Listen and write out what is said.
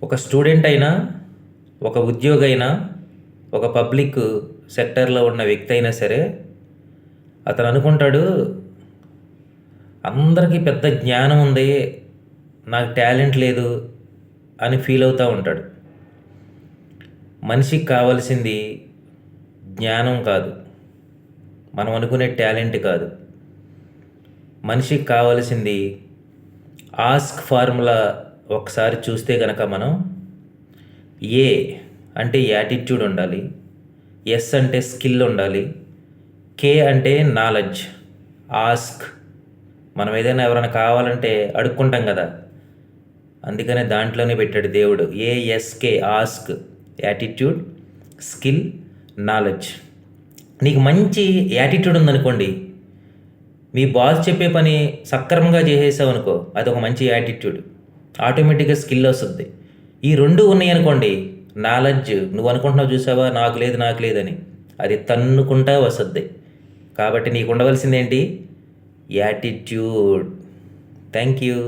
ఒక స్టూడెంట్ అయినా, ఒక ఉద్యోగి అయినా, ఒక పబ్లిక్ సెక్టర్లో ఉన్న వ్యక్తి అయినా సరే, అతను అనుకుంటాడు అందరికీ పెద్ద జ్ఞానం ఉంది, నాకు టాలెంట్ లేదు అని ఫీల్ అవుతూ ఉంటాడు. మనిషికి కావాల్సింది జ్ఞానం కాదు, మనం అనుకునే టాలెంట్ కాదు. మనిషికి కావాల్సింది ఆస్క్ ఫార్ములా. ఒకసారి చూస్తే కనుక మనం ఏ అంటే యాటిట్యూడ్ ఉండాలి, ఎస్ అంటే స్కిల్ ఉండాలి, కే అంటే నాలెడ్జ్. ఆస్క్, మనం ఏదైనా ఎవరైనా కావాలంటే అడుక్కుంటాం కదా, అందుకనే దాంట్లోనే పెట్టాడు దేవుడు ASK, ask. Attitude, skill, knowledge. నీకు మంచి యాటిట్యూడ్ ఉందనుకోండి, మీ బాస్ చెప్పే పని సక్రమంగా చేసేసావు అనుకో, అది ఒక మంచి యాటిట్యూడ్. ఆటోమేటిక్గా స్కిల్ వస్తుంది. ఈ రెండు ఉన్నాయి అనుకోండి, నాలెడ్జ్, నువ్వు అనుకుంటున్నావు చూసావా నాకు లేదని, అది తన్నుకుంటా వస్తుంది. కాబట్టి నీకు ఉండవలసింది ఏంటి? యాటిట్యూడ్. Thank you.